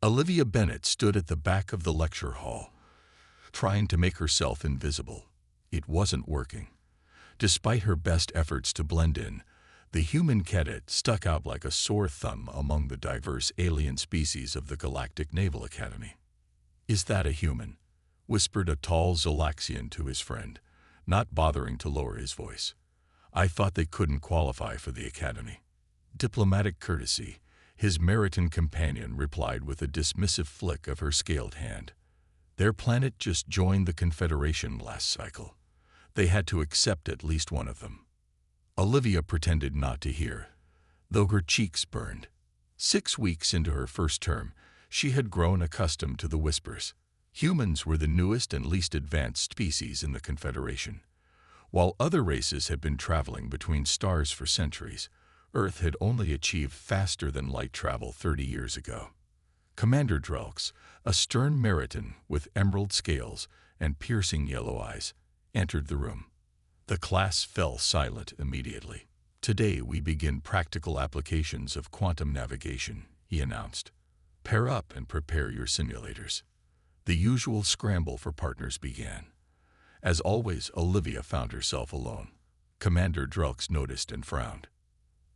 Olivia Bennet stood at the back of the lecture hall, trying to make herself invisible. It wasn't working. Despite her best efforts to blend in, the human cadet stuck out like a sore thumb among the diverse alien species of the Galactic Naval Academy. "Is that a human?" whispered a tall Zolaxian to his friend, not bothering to lower his voice. "I thought they couldn't qualify for the academy." Diplomatic courtesy, his Meritan companion replied with a dismissive flick of her scaled hand. Their planet just joined the Confederation last cycle. They had to accept at least one of them. Olivia pretended not to hear, though her cheeks burned. 6 weeks into her first term, she had grown accustomed to the whispers. Humans were the newest and least advanced species in the Confederation. While other races had been traveling between stars for centuries, Earth had only achieved faster-than-light travel 30 years ago. Commander Drelks, a stern Meritan with emerald scales and piercing yellow eyes, entered the room. The class fell silent immediately. "Today we begin practical applications of quantum navigation," he announced. "Pair up and prepare your simulators." The usual scramble for partners began. As always, Olivia found herself alone. Commander Drelks noticed and frowned.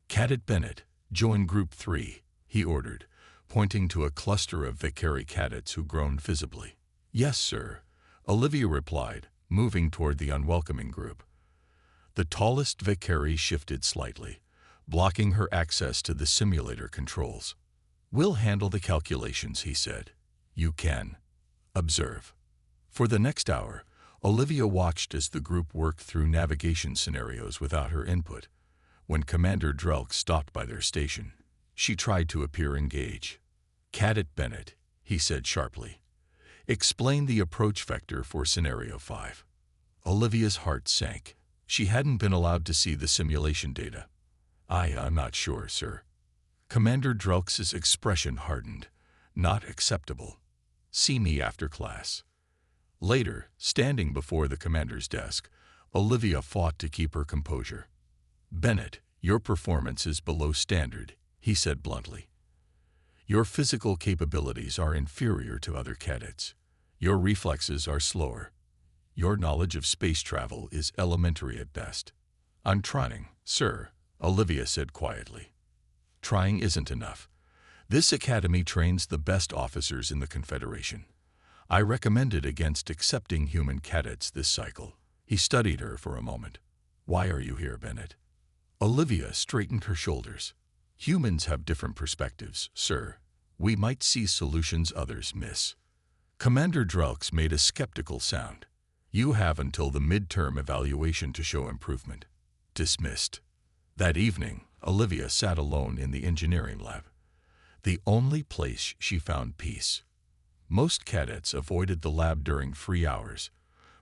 "Cadet Bennet, join Group 3, he ordered, pointing to a cluster of Vicari cadets who groaned visibly. "Yes, sir," Olivia replied, moving toward the unwelcoming group. The tallest Vicari shifted slightly, blocking her access to the simulator controls. "We'll handle the calculations," he said. "You can observe." For the next hour, Olivia watched as the group worked through navigation scenarios without her input. When Commander Drelk stopped by their station, she tried to appear engaged. "Cadet Bennet," he said sharply, "explain the approach vector for Scenario 5. Olivia's heart sank. She hadn't been allowed to see the simulation data. I'm not sure, sir." Commander Drelk's expression hardened. "Not acceptable. See me after class." Later, standing before the commander's desk, Olivia fought to keep her composure. "Bennet, your performance is below standard," he said bluntly. "Your physical capabilities are inferior to other cadets. Your reflexes are slower. Your knowledge of space travel is elementary at best." "I'm trying, sir," Olivia said quietly. "Trying isn't enough. This academy trains the best officers in the Confederation. I recommended against accepting human cadets this cycle." He studied her for a moment. "Why are you here, Bennet?" Olivia straightened her shoulders. "Humans have different perspectives, sir. We might see solutions others miss." Commander Drelks made a skeptical sound. "You have until the midterm evaluation to show improvement." Dismissed. That evening, Olivia sat alone in the engineering lab, the only place she found peace. Most cadets avoided the lab during free hours,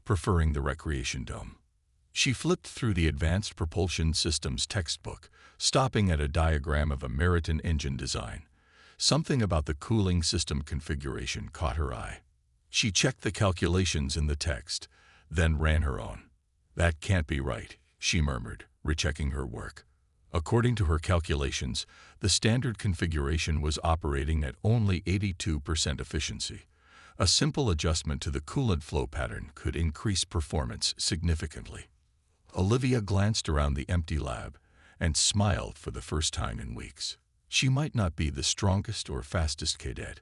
preferring the recreation dome. She flipped through the Advanced Propulsion Systems textbook, stopping at a diagram of a Meritan engine design. Something about the cooling system configuration caught her eye. She checked the calculations in the text, then ran her own. "That can't be right," she murmured, rechecking her work. According to her calculations, the standard configuration was operating at only 82% efficiency. A simple adjustment to the coolant flow pattern could increase performance significantly. Olivia glanced around the empty lab and smiled for the first time in weeks. She might not be the strongest or fastest cadet,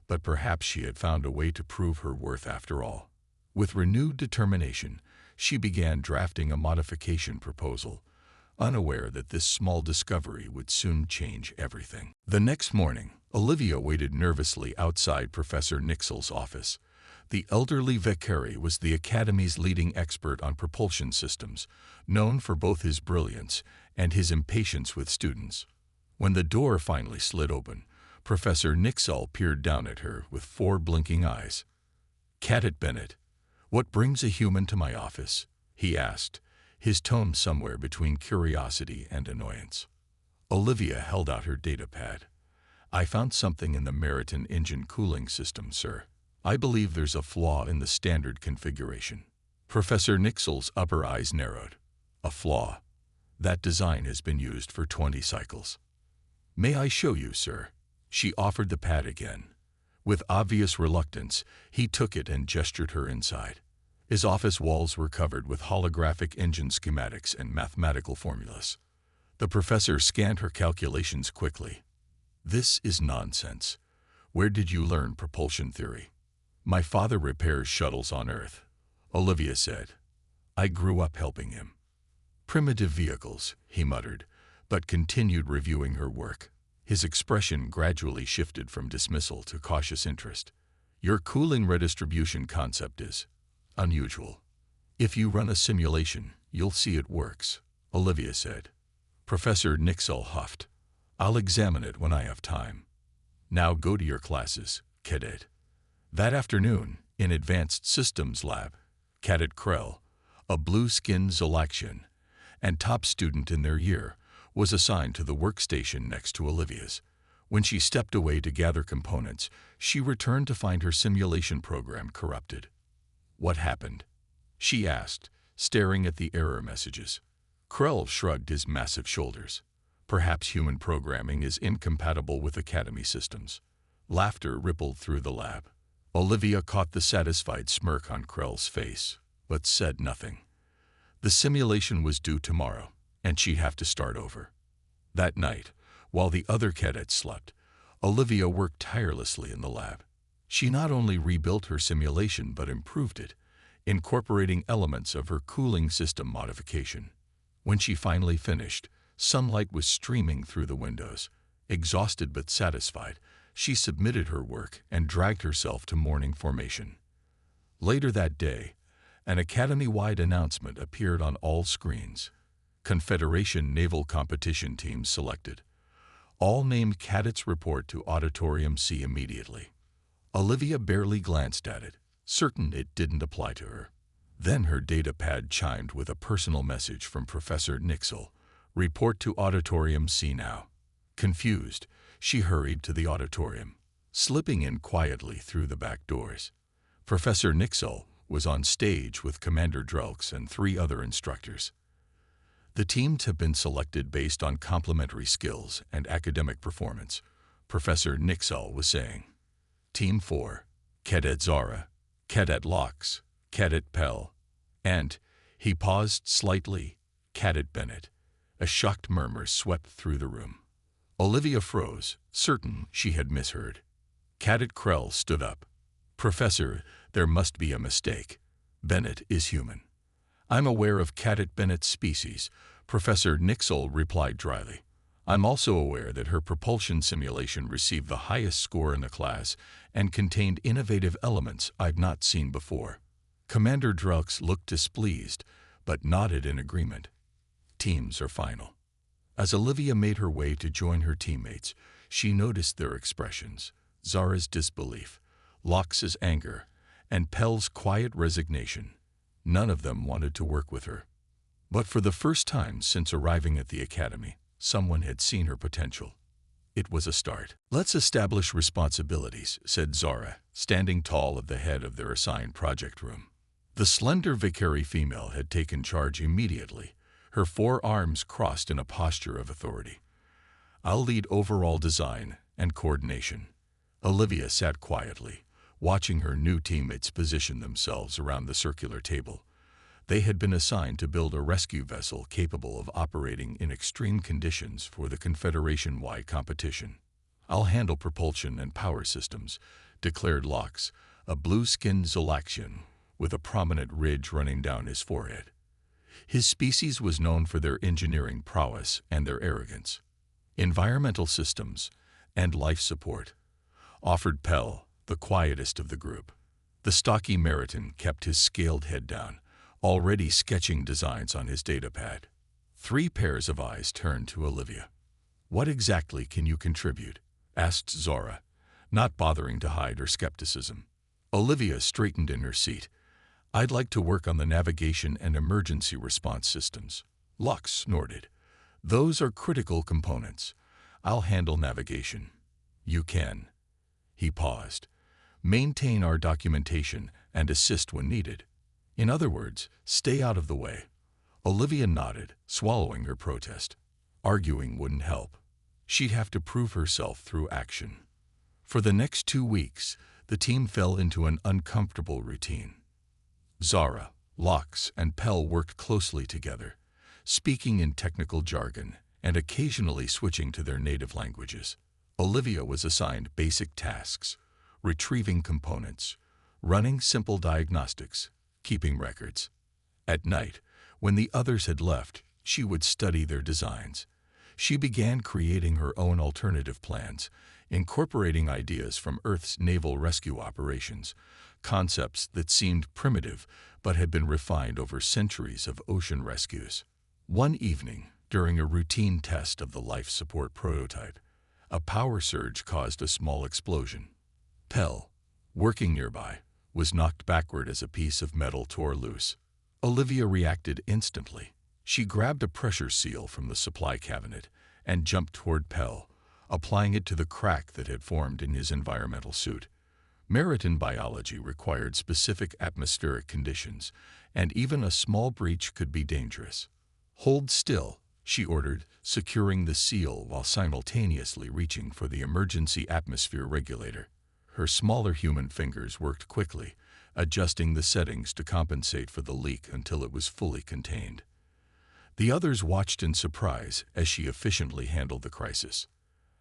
but perhaps she had found a way to prove her worth after all. With renewed determination, she began drafting a modification proposal, unaware that this small discovery would soon change everything. The next morning, Olivia waited nervously outside Professor Nixel's office. The elderly Vicari was the Academy's leading expert on propulsion systems, known for both his brilliance and his impatience with students. When the door finally slid open, Professor Nixel peered down at her with 4 blinking eyes. "Cadet Bennet, what brings a human to my office?" he asked, his tone somewhere between curiosity and annoyance. Olivia held out her datapad. "I found something in the Meritan engine cooling system, sir. I believe there's a flaw in the standard configuration." Professor Nixel's upper eyes narrowed. "A flaw? That design has been used for 20 cycles." "May I show you, sir?" She offered the pad again. With obvious reluctance, he took it and gestured her inside. His office walls were covered with holographic engine schematics and mathematical formulas. The professor scanned her calculations quickly. "This is nonsense. Where did you learn propulsion theory?" "My father repairs shuttles on Earth," Olivia said. "I grew up helping him." "Primitive vehicles," he muttered, but continued reviewing her work. His expression gradually shifted from dismissal to cautious interest. "Your cooling redistribution concept is unusual. If you run a simulation, you'll see it works," Olivia said. Professor Nixell huffed. "I'll examine it when I have time. Now go to your classes, Cadet." That afternoon, in Advanced Systems Lab, Cadet Krell, a blue-skinned Zolaxian and top student in their year, was assigned to the workstation next to Olivia's. When she stepped away to gather components, she returned to find her simulation program corrupted. "What happened?" she asked, staring at the error messages. Krell shrugged his massive shoulders. "Perhaps human programming is incompatible with Academy systems." Laughter rippled through the lab. Olivia caught the satisfied smirk on Krell's face, but said nothing. The simulation was due tomorrow, and she'd have to start over. That night, while the other cadets slept, Olivia worked tirelessly in the lab. She not only rebuilt her simulation but improved it, incorporating elements of her cooling system modification. When she finally finished, sunlight was streaming through the windows. Exhausted but satisfied, she submitted her work and dragged herself to morning formation. Later that day, an Academy-wide announcement appeared on all screens. Confederation Naval Competition Teams selected. All named cadets report to Auditorium C immediately. Olivia barely glanced at it, certain it didn't apply to her. Then her datapad chimed with a personal message from Professor Nixell. "Report to Auditorium C now." Confused, she hurried to the auditorium, slipping in quietly through the back doors. Professor Nixell was on stage with Commander Drelks and 3 other instructors. "The teams have been selected based on complementary skills and academic performance," Professor Nixell was saying. "Team 4, Cadet Zara, Cadet Lox, Cadet Pell, and," he paused slightly, "Cadet Bennett." A shocked murmur swept through the room. Olivia froze, certain she had misheard. Cadet Krell stood up. "Professor, there must be a mistake. Bennett is human." "I'm aware of Cadet Bennett's species," Professor Nixell replied dryly. "I'm also aware that her propulsion simulation received the highest score in the class and contained innovative elements I've not seen before." Commander Drelks looked displeased, but nodded in agreement. "Teams are final." As Olivia made her way to join her teammates, she noticed their expressions: Zara's disbelief, Lox's anger, and Pell's quiet resignation. None of them wanted to work with her. But for the first time since arriving at the Academy, someone had seen her potential. It was a start. "Let's establish responsibilities," said Zara, standing tall at the head of their assigned project room. The slender Vicari female had taken charge immediately, her 4 arms crossed in a posture of authority. "I'll lead overall design and coordination." Olivia sat quietly, watching her new teammates position themselves around the circular table. They had been assigned to build a rescue vessel capable of operating in extreme conditions for the Confederation-wide competition. "I'll handle propulsion and power systems," declared Lox, a blue-skinned Zolaxian with a prominent ridge running down his forehead. His species was known for their engineering prowess and their arrogance. "Environmental systems and life support," offered Pell, the quietest of the group. The stocky Meriton kept his scaled head down, already sketching designs on his datapad. 3 pairs of eyes turned to Olivia. "What exactly can you contribute?" asked Zara, not bothering to hide her skepticism. Olivia straightened in her seat. "I'd like to work on the navigation and emergency response systems." Lux snorted. "Those are critical components. I'll handle navigation." "You can." He paused. "Maintain our documentation and assist when needed. In other words, stay out of the way." Olivia nodded, swallowing her protest. Arguing wouldn't help. She'd have to prove herself through action. For the next 2 weeks, the team fell into an uncomfortable routine. Zara, Lox, and Pell worked closely together, speaking in technical jargon and occasionally switching to their native languages. Olivia was assigned basic tasks, retrieving components, running simple diagnostics, keeping records. At night, when the others had left, she would study their designs. She began creating her own alternative plans, incorporating ideas from Earth's naval rescue operations, concepts that seemed primitive but had been refined over centuries of ocean rescues. One evening, during a routine test of the life support prototype, a power surge caused a small explosion. Pell, working nearby, was knocked backward as a piece of metal tore loose. Olivia reacted instantly. She grabbed a pressure seal from the supply cabinet and jumped toward Pell, applying it to the crack that had formed in his environmental suit. Merit in biology required specific atmospheric conditions, and even a small breach could be dangerous. "Hold still," she ordered, securing the seal while simultaneously reaching for the emergency atmosphere regulator. Her smaller human fingers worked quickly, adjusting the settings to compensate for the leak until it was fully contained. The others watched in surprise as she efficiently handled the crisis.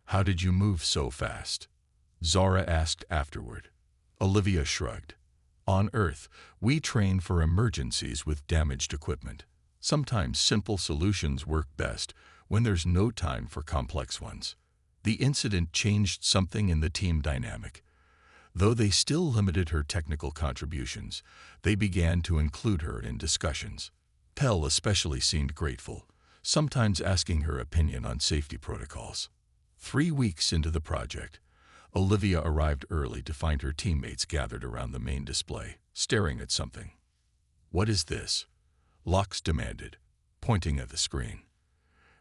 "How did you move so fast?" Zara asked afterward. Olivia shrugged. "On Earth, we train for emergencies with damaged equipment. Sometimes simple solutions work best when there's no time for complex ones." The incident changed something in the team dynamic. Though they still limited her technical contributions, they began to include her in discussions. Pell especially seemed grateful, sometimes asking her opinion on safety protocols. 3 weeks into the project, Olivia arrived early to find her teammates gathered around the main display, staring at something. "What is this?" Lox demanded, pointing at the screen.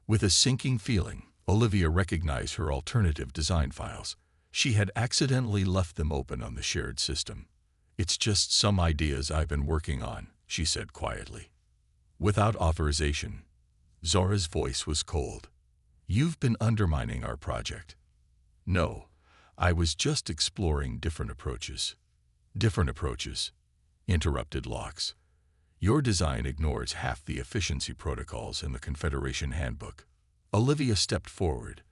With a sinking feeling, Olivia recognized her alternative design files. She had accidentally left them open on the shared system. "It's just some ideas I've been working on," she said quietly. Without authorization, Zora's voice was cold. "You've been undermining our project." "No, I was just exploring different approaches." "Different approaches," interrupted Lox. "Your design ignores half the efficiency protocols in the Confederation Handbook." Olivia stepped forward,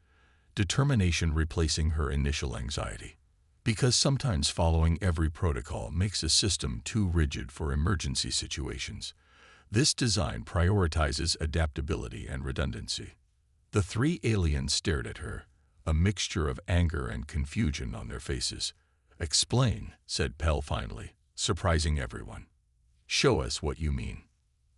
determination replacing her initial anxiety. "Because sometimes following every protocol makes a system too rigid for emergency situations. This design prioritizes adaptability and redundancy." The 3 aliens stared at her, a mixture of anger and confusion on their faces. "Explain," said Pell finally, surprising everyone. "Show us what you mean."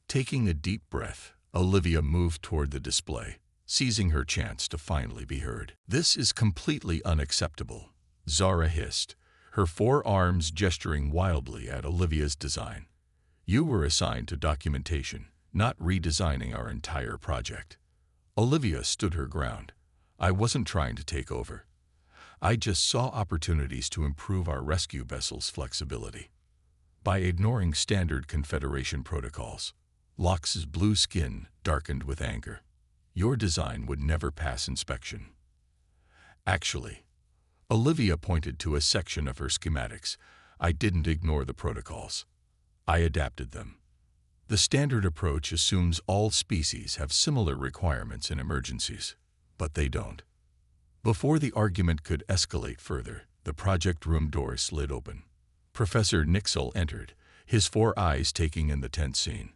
Taking a deep breath, Olivia moved toward the display, seizing her chance to finally be heard. "This is completely unacceptable," Zara hissed, her 4 arms gesturing wildly at Olivia's design. "You were assigned to documentation, not redesigning our entire project." Olivia stood her ground. "I wasn't trying to take over. I just saw opportunities to improve our rescue vessel's flexibility." By ignoring standard Confederation protocols, Lox's blue skin darkened with anger. "Your design would never pass inspection." "Actually," Olivia pointed to a section of her schematics, "I didn't ignore the protocols. I adapted them. The standard approach assumes all species have similar requirements in emergencies, but they don't." Before the argument could escalate further, the project room door slid open. Professor Nixel entered, his 4 eyes taking in the tense scene.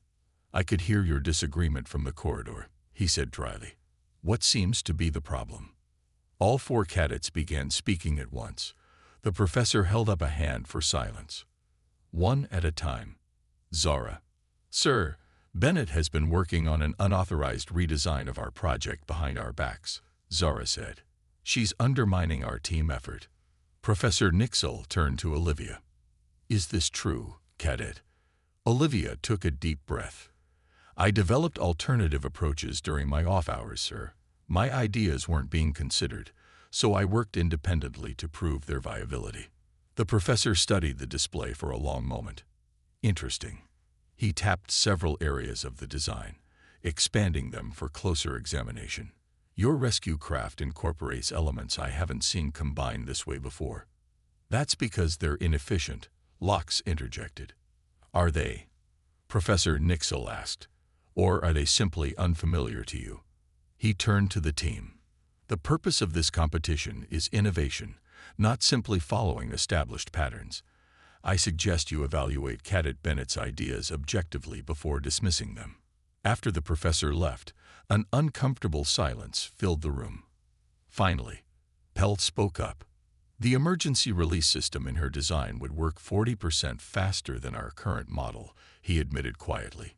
"I could hear your disagreement from the corridor," he said dryly. "What seems to be the problem?" All 4 cadets began speaking at once. The professor held up a hand for silence. One at a time. Zara. "Sir, Bennett has been working on an unauthorized redesign of our project behind our backs," Zara said. "She's undermining our team effort." Professor Nixel turned to Olivia. "Is this true, Cadet?" Olivia took a deep breath. "I developed alternative approaches during my off hours, sir. My ideas weren't being considered, so I worked independently to prove their viability." The professor studied the display for a long moment. "Interesting." He tapped several areas of the design, expanding them for closer examination. Your rescue craft incorporates elements I haven't seen combined this way before. That's because they're inefficient, Locke interjected. Are they? Professor Nixel asked. Or are they simply unfamiliar to you? He turned to the team. The purpose of this competition is innovation, not simply following established patterns. I suggest you evaluate Cadet Bennett's ideas objectively before dismissing them. After the professor left, an uncomfortable silence filled the room. Finally, Pell spoke up. The emergency release system in her design would work 40% faster than our current model, he admitted quietly.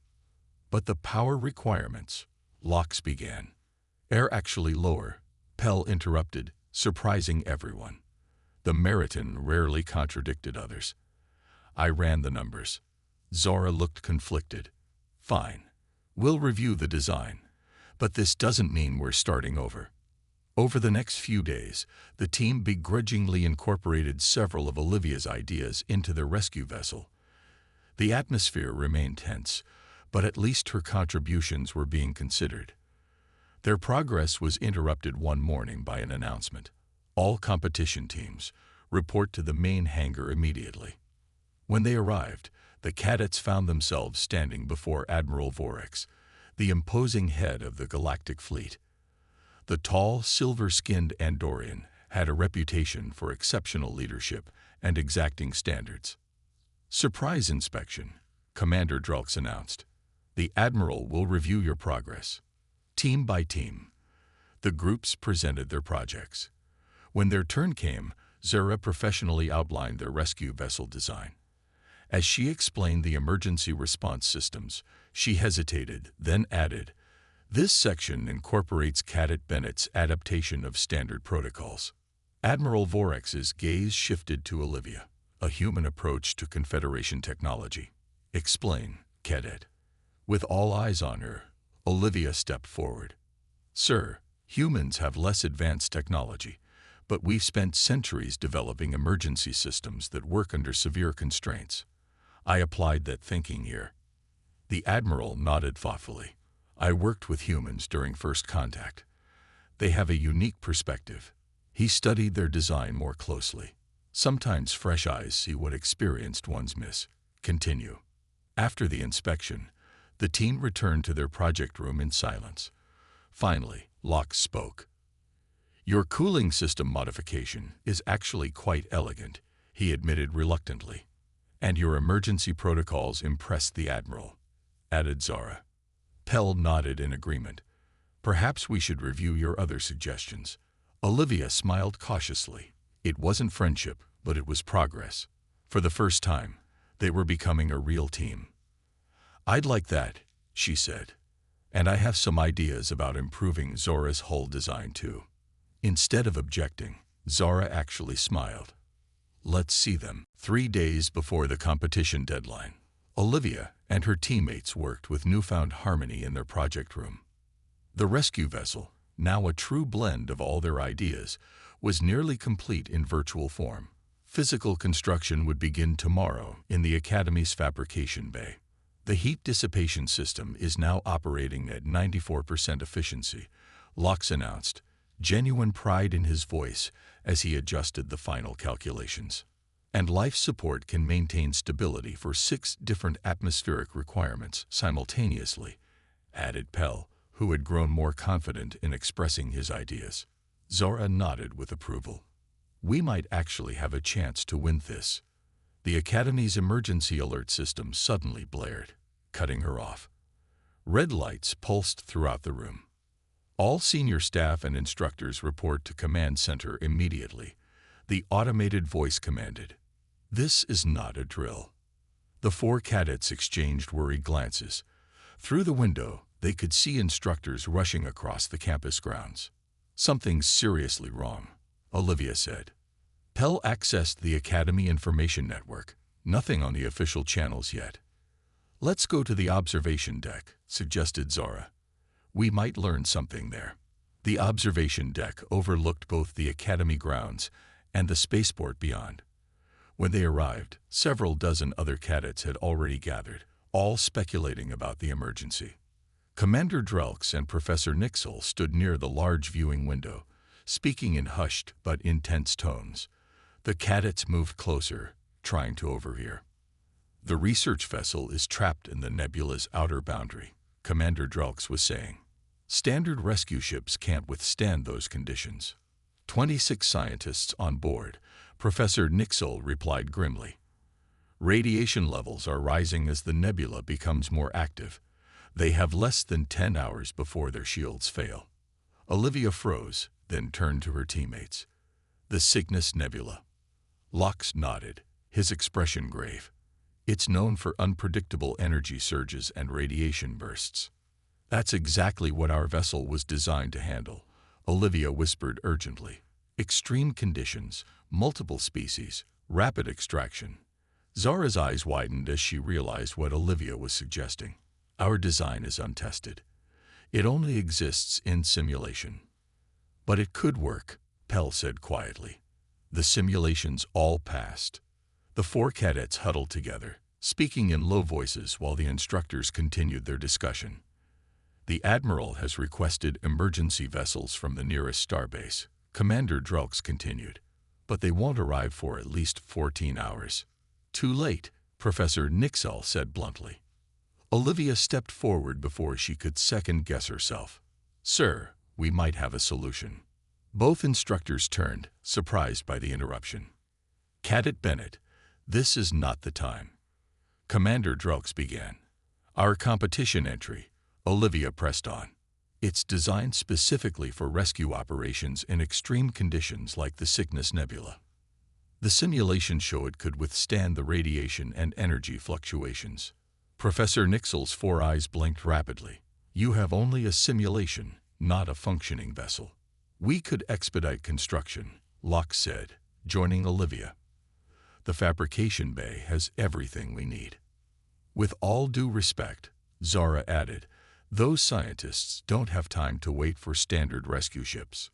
But the power requirements, Locke began. Are actually lower, Pell interrupted, surprising everyone. The Meriton rarely contradicted others. I ran the numbers. Zora looked conflicted. Fine. We'll review the design. But this doesn't mean we're starting over. Over the next few days, the team begrudgingly incorporated several of Olivia's ideas into their rescue vessel. The atmosphere remained tense, but at least her contributions were being considered. Their progress was interrupted one morning by an announcement. All competition teams, report to the main hangar immediately. When they arrived, the cadets found themselves standing before Admiral Vorix, the imposing head of the galactic fleet. The tall, silver-skinned Andorian had a reputation for exceptional leadership and exacting standards. Surprise inspection, Commander Drulx announced. The Admiral will review your progress. Team by team, the groups presented their projects. When their turn came, Zora professionally outlined their rescue vessel design. As she explained the emergency response systems, she hesitated, then added, "This section incorporates Cadet Bennett's adaptation of standard protocols." Admiral Vorix's gaze shifted to Olivia, a human approach to Confederation technology. "Explain, Cadet." With all eyes on her, Olivia stepped forward. "Sir, humans have less advanced technology, but we've spent centuries developing emergency systems that work under severe constraints. I applied that thinking here." The Admiral nodded thoughtfully. "I worked with humans during first contact. They have a unique perspective." He studied their design more closely. Sometimes fresh eyes see what experienced ones miss. Continue. After the inspection, the team returned to their project room in silence. Finally, Locke spoke. "Your cooling system modification is actually quite elegant," he admitted reluctantly. "And your emergency protocols impressed the Admiral," added Zora. Pell nodded in agreement. "Perhaps we should review your other suggestions." Olivia smiled cautiously. It wasn't friendship, but it was progress. For the first time, they were becoming a real team. "I'd like that," she said. "And I have some ideas about improving Zora's hull design too." Instead of objecting, Zora actually smiled. "Let's see them." 3 days before the competition deadline, Olivia and her teammates worked with newfound harmony in their project room. The rescue vessel, now a true blend of all their ideas, was nearly complete in virtual form. Physical construction would begin tomorrow in the Academy's fabrication bay. The heat dissipation system is now operating at 94% efficiency, Locke announced, genuine pride in his voice as he adjusted the final calculations. And life support can maintain stability for 6 different atmospheric requirements simultaneously, added Pell, who had grown more confident in expressing his ideas. Zora nodded with approval. "We might actually have a chance to win this." The Academy's emergency alert system suddenly blared, cutting her off. Red lights pulsed throughout the room. "All senior staff and instructors report to Command Center immediately," the automated voice commanded. "This is not a drill." The 4 cadets exchanged worried glances. Through the window, they could see instructors rushing across the campus grounds. "Something's seriously wrong," Olivia said. Pell accessed the Academy Information Network. Nothing on the official channels yet. "Let's go to the observation deck," suggested Zora. "We might learn something there." The observation deck overlooked both the Academy grounds and the spaceport beyond. When they arrived, several dozen other cadets had already gathered, all speculating about the emergency. Commander Drelks and Professor Nixel stood near the large viewing window, speaking in hushed but intense tones. The cadets moved closer, trying to overhear. "The research vessel is trapped in the nebula's outer boundary," Commander Drelks was saying. "Standard rescue ships can't withstand those conditions." 26 scientists on board, Professor Nixel replied grimly. "Radiation levels are rising as the nebula becomes more active. They have less than 10 hours before their shields fail." Olivia froze, then turned to her teammates. "The Cygnus Nebula." Lox nodded, his expression grave. "It's known for unpredictable energy surges and radiation bursts." "That's exactly what our vessel was designed to handle," Olivia whispered urgently. "Extreme conditions, multiple species, rapid extraction." Zara's eyes widened as she realized what Olivia was suggesting. "Our design is untested. It only exists in simulation." "But it could work," Pell said quietly. The simulations all passed. The 4 cadets huddled together, speaking in low voices while the instructors continued their discussion. "The Admiral has requested emergency vessels from the nearest starbase," Commander Drelks continued, "but they won't arrive for at least 14 hours. "Too late," Professor Nixel said bluntly. Olivia stepped forward before she could second-guess herself. "Sir, we might have a solution." Both instructors turned, surprised by the interruption. "Cadet Bennett, this is not the time." Commander Drelks began. "Our competition entry," Olivia pressed on. "It's designed specifically for rescue operations in extreme conditions like the Cygnus Nebula. The simulations show it could withstand the radiation and energy fluctuations." Professor Nixel's 4 eyes blinked rapidly. "You have only a simulation, not a functioning vessel." "We could expedite construction," Locke said, joining Olivia. "The fabrication bay has everything we need." "With all due respect," Zara added, "those scientists don't have time to wait for standard rescue ships."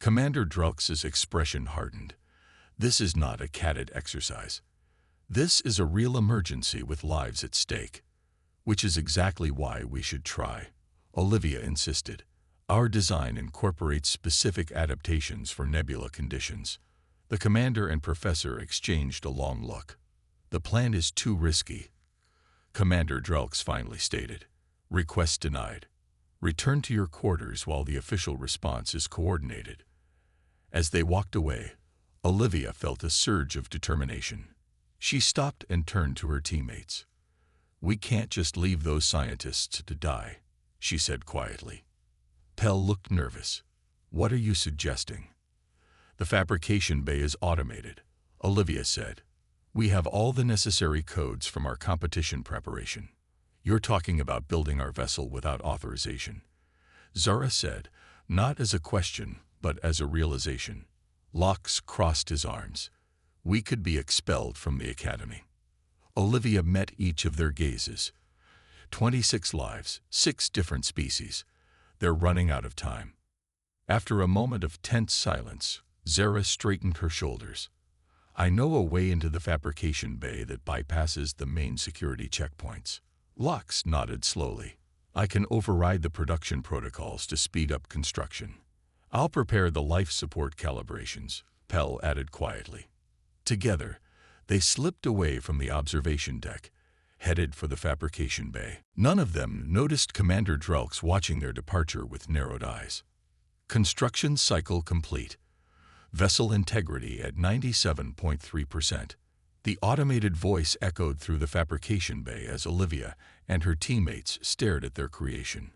Commander Drelks' expression hardened. "This is not a cadet exercise. This is a real emergency with lives at stake." "Which is exactly why we should try," Olivia insisted. "Our design incorporates specific adaptations for nebula conditions." The commander and professor exchanged a long look. "The plan is too risky," Commander Drelks finally stated. "Request denied. Return to your quarters while the official response is coordinated." As they walked away, Olivia felt a surge of determination. She stopped and turned to her teammates. "We can't just leave those scientists to die," she said quietly. Pell looked nervous. "What are you suggesting?" "The fabrication bay is automated," Olivia said. "We have all the necessary codes from our competition preparation." "You're talking about building our vessel without authorization," Zara said, not as a question, but as a realization. Lox crossed his arms. "We could be expelled from the academy." Olivia met each of their gazes. 26 lives, 6 different species. They're running out of time. After a moment of tense silence, Zara straightened her shoulders. "I know a way into the fabrication bay that bypasses the main security checkpoints." Lox nodded slowly. "I can override the production protocols to speed up construction. I'll prepare the life support calibrations," Pell added quietly. Together, they slipped away from the observation deck, headed for the fabrication bay. None of them noticed Commander Drelks watching their departure with narrowed eyes. Construction cycle complete. Vessel integrity at 97.3%. The automated voice echoed through the fabrication bay as Olivia and her teammates stared at their creation.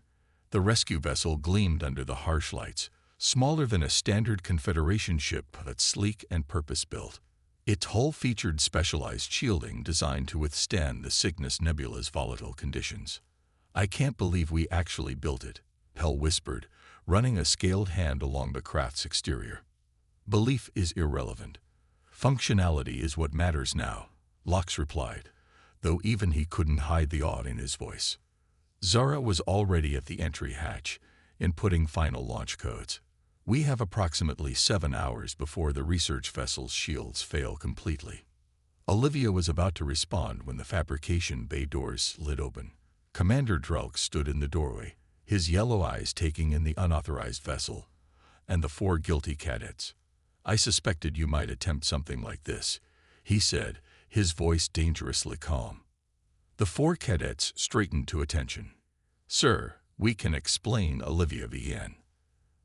The rescue vessel gleamed under the harsh lights, smaller than a standard Confederation ship but sleek and purpose-built. Its hull featured specialized shielding designed to withstand the Cygnus Nebula's volatile conditions. "I can't believe we actually built it," Pell whispered, running a scaled hand along the craft's exterior. "Belief is irrelevant. Functionality is what matters now," Lox replied, though even he couldn't hide the awe in his voice. Zara was already at the entry hatch, inputting final launch codes. "We have approximately 7 hours before the research vessel's shields fail completely." Olivia was about to respond when the fabrication bay doors slid open. Commander Drelks stood in the doorway, his yellow eyes taking in the unauthorized vessel, and the 4 guilty cadets. "I suspected you might attempt something like this," he said, his voice dangerously calm. The 4 cadets straightened to attention. "Sir, we can explain," Olivia began.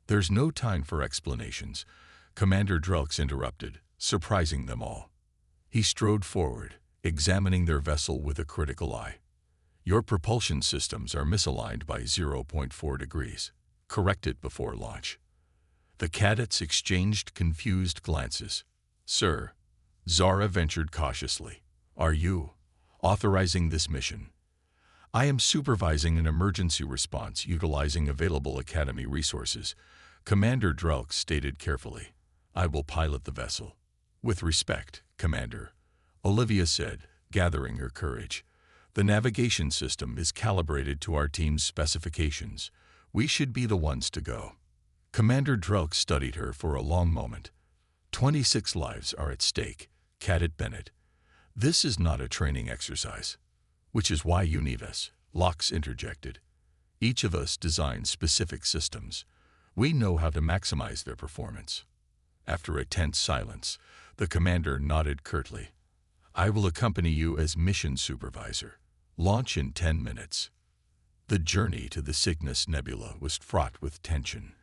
"There's no time for explanations," Commander Drelks interrupted, surprising them all. He strode forward, examining their vessel with a critical eye. "Your propulsion systems are misaligned by 0.4 degrees. Correct it before launch." The cadets exchanged confused glances. "Sir," Zara ventured cautiously, "are you authorizing this mission?" "I am supervising an emergency response utilizing available Academy resources," Commander Drelks stated carefully. "I will pilot the vessel." "With respect, Commander," Olivia said, gathering her courage. "The navigation system is calibrated to our team's specifications. We should be the ones to go." Commander Drelks studied her for a long moment. 26 lives are at stake, Cadet Bennett. "This is not a training exercise." "Which is why you need us," Lox interjected. "Each of us designs specific systems. We know how to maximize their performance." After a tense silence, the commander nodded curtly. "I will accompany you as mission supervisor. Launch in 10 minutes." The journey to the Cygnus Nebula was fraught with tension.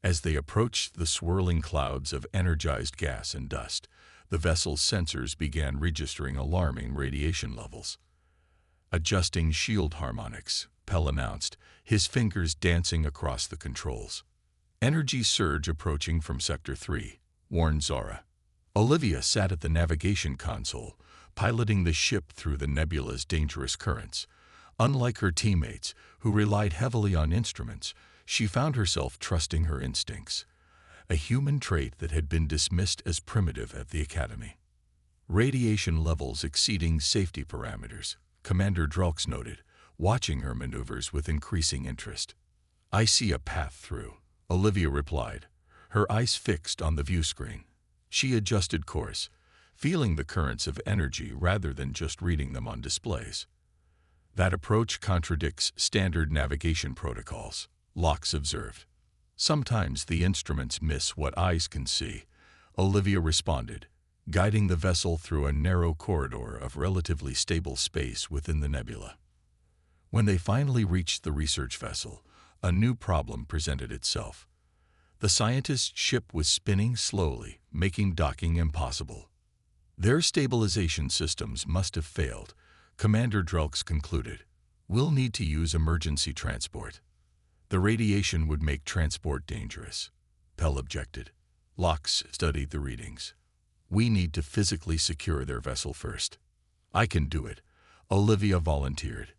As they approached the swirling clouds of energized gas and dust, the vessel's sensors began registering alarming radiation levels. "Adjusting shield harmonics," Pell announced, his fingers dancing across the controls. "Energy surge approaching from Sector 3, warned Zara. Olivia sat at the navigation console, piloting the ship through the nebula's dangerous currents. Unlike her teammates, who relied heavily on instruments, she found herself trusting her instincts, a human trait that had been dismissed as primitive at the Academy. "Radiation levels exceeding safety parameters," Commander Drelks noted, watching her maneuvers with increasing interest. "I see a path through," Olivia replied, her eyes fixed on the view screen. She adjusted course, feeling the currents of energy rather than just reading them on displays. "That approach contradicts standard navigation protocols," Lox observed. "Sometimes the instruments miss what eyes can see," Olivia responded, guiding the vessel through a narrow corridor of relatively stable space within the nebula. When they finally reached the research vessel, a new problem presented itself. The scientist's ship was spinning slowly, making docking impossible. "Their stabilization systems must have failed," Commander Drelks concluded. "We'll need to use emergency transport." "The radiation would make transport dangerous," Pell objected. Lox studied the readings. "We need to physically secure their vessel first." "I can do it," Olivia volunteered.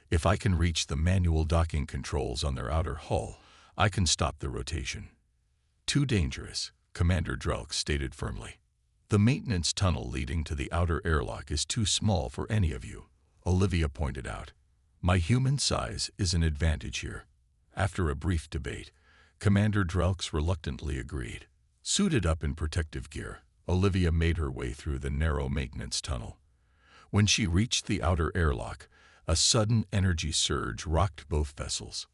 "If I can reach the manual docking controls on their outer hull, I can stop the rotation." "Too dangerous," Commander Drelks stated firmly. "The maintenance tunnel leading to the outer airlock is too small for any of you," Olivia pointed out. "My human size is an advantage here." After a brief debate, Commander Drelks reluctantly agreed. Suited up in protective gear, Olivia made her way through the narrow maintenance tunnel. When she reached the outer airlock, a sudden energy surge rocked both vessels.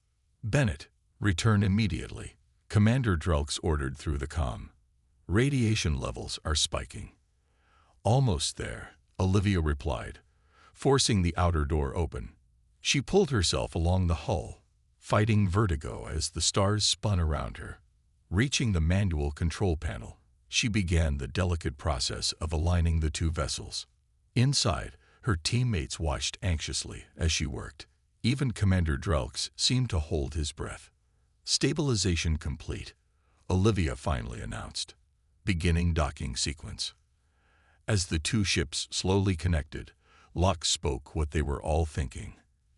"Bennett, return immediately," Commander Drelks ordered through the comm. "Radiation levels are spiking." "Almost there," Olivia replied, forcing the outer door open. She pulled herself along the hull, fighting vertigo as the stars spun around her. Reaching the manual control panel, she began the delicate process of aligning the two vessels. Inside, her teammates watched anxiously as she worked. Even Commander Drelks seemed to hold his breath. "Stabilization complete," Olivia finally announced. "Beginning docking sequence." As the two ships slowly connected, Lox spoke what they were all thinking.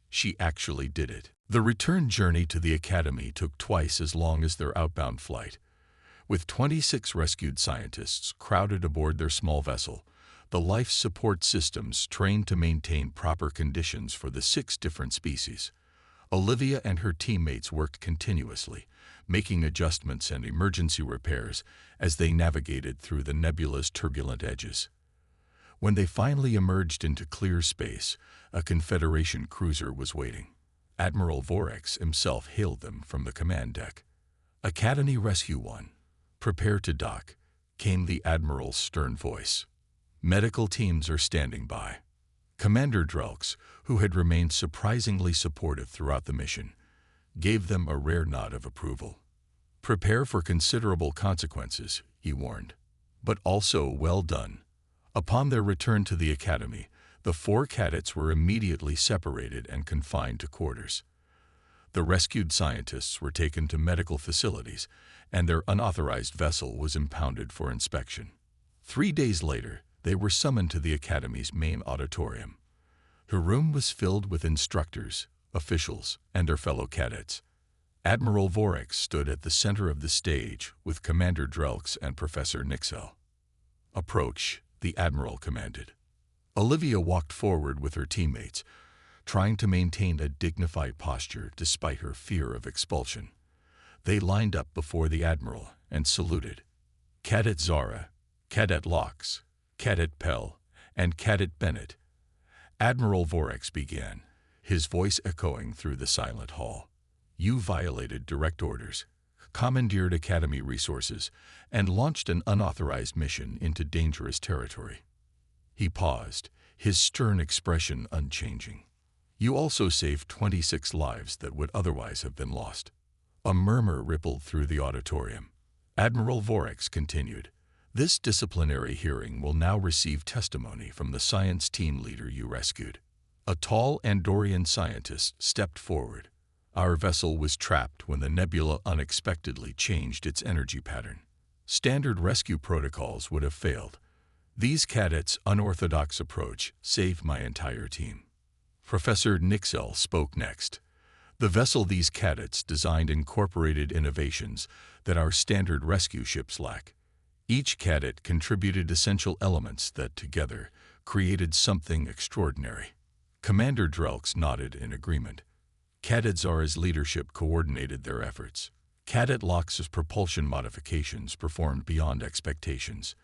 She actually did it. The return journey to the Academy took twice as long as their outbound flight. With 26 rescued scientists crowded aboard their small vessel, the life support systems trained to maintain proper conditions for the 6 different species. Olivia and her teammates worked continuously, making adjustments and emergency repairs as they navigated through the nebula's turbulent edges. When they finally emerged into clear space, a Confederation cruiser was waiting. Admiral Vorix himself hailed them from the command deck. "Academy Rescue 1. Prepare to dock," came the Admiral's stern voice. "Medical teams are standing by." Commander Drelks, who had remained surprisingly supportive throughout the mission, gave them a rare nod of approval. "Prepare for considerable consequences," he warned, "but also well done." Upon their return to the academy, the 4 cadets were immediately separated and confined to quarters. The rescued scientists were taken to medical facilities, and their unauthorized vessel was impounded for inspection. 3 days later, they were summoned to the academy's main auditorium. The room was filled with instructors, officials, and their fellow cadets. Admiral Vorix stood at the center of the stage with Commander Drelks and Professor Nixel. "Approach," the Admiral commanded. Olivia walked forward with her teammates, trying to maintain a dignified posture despite her fear of expulsion. They lined up before the Admiral and saluted. Cadet Zara, Cadet Lox, Cadet Pell, and Cadet Bennett. Admiral Vorix began, his voice echoing through the silent hall. "You violated direct orders, commandeered Academy resources, and launched an unauthorized mission into dangerous territory." He paused, his stern expression unchanging. "You also saved 26 lives that would otherwise have been lost." A murmur rippled through the auditorium. Admiral Vorix continued, "This disciplinary hearing will now receive testimony from the science team leader you rescued." A tall Andorian scientist stepped forward. "Our vessel was trapped when the nebula unexpectedly changed its energy pattern. Standard rescue protocols would have failed. These cadets' unorthodox approach saved my entire team." Professor Nixel spoke next. "The vessel these cadets designed incorporated innovations that our standard rescue ships lack. Each cadet contributed essential elements that, together, created something extraordinary." Commander Drelks nodded in agreement. Cadet Zara's leadership coordinated their efforts. Cadet Lox's propulsion modifications performed beyond expectations.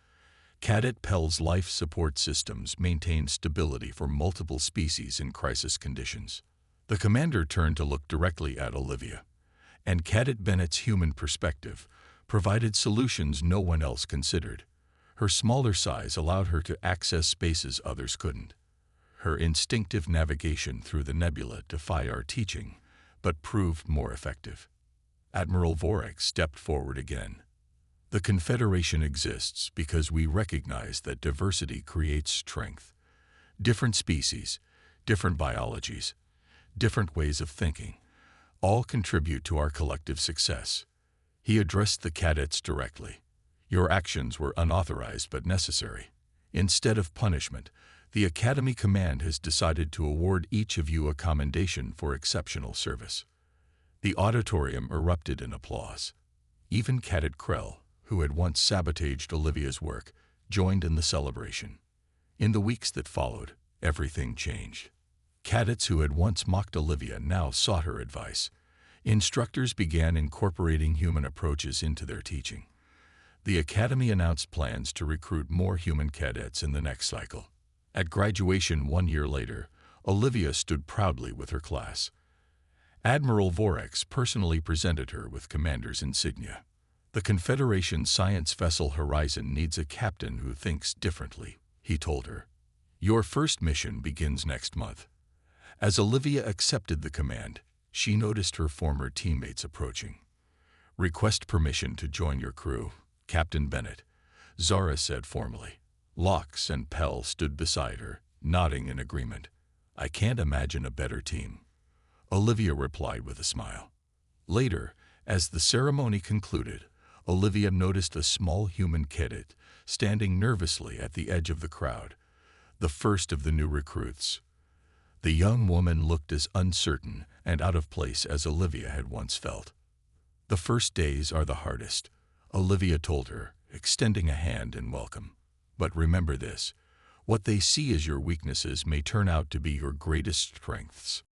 Cadet Pell's life support systems maintained stability for multiple species in crisis conditions. The commander turned to look directly at Olivia, and Cadet Bennett's human perspective provided solutions no one else considered. Her smaller size allowed her to access spaces others couldn't. Her instinctive navigation through the nebula defied our teaching, but proved more effective. Admiral Vorix stepped forward again. "The Confederation exists because we recognize that diversity creates strength. Different species, different biologies, different ways of thinking, all contribute to our collective success." He addressed the cadets directly. "Your actions were unauthorized but necessary. Instead of punishment, the Academy Command has decided to award each of you a commendation for exceptional service." The auditorium erupted in applause. Even Cadet Krell, who had once sabotaged Olivia's work, joined in the celebration. In the weeks that followed, everything changed. Cadets who had once mocked Olivia now sought her advice. Instructors began incorporating human approaches into their teaching. The Academy announced plans to recruit more human cadets in the next cycle. At graduation 1 year later, Olivia stood proudly with her class. Admiral Vorix personally presented her with commander's insignia. "The Confederation science vessel Horizon needs a captain who thinks differently," he told her. "Your first mission begins next month." As Olivia accepted the command, she noticed her former teammates approaching. "Request permission to join your crew, Captain Bennett," Zara said formally. Lox and Pell stood beside her, nodding in agreement. "I can't imagine a better team," Olivia replied with a smile. Later, as the ceremony concluded, Olivia noticed a small human cadet standing nervously at the edge of the crowd, the first of the new recruits. The young woman looked as uncertain and out of place as Olivia had once felt. "The first days are the hardest," Olivia told her, extending a hand in welcome. "But remember this, what they see as your weaknesses may turn out to be your greatest strengths."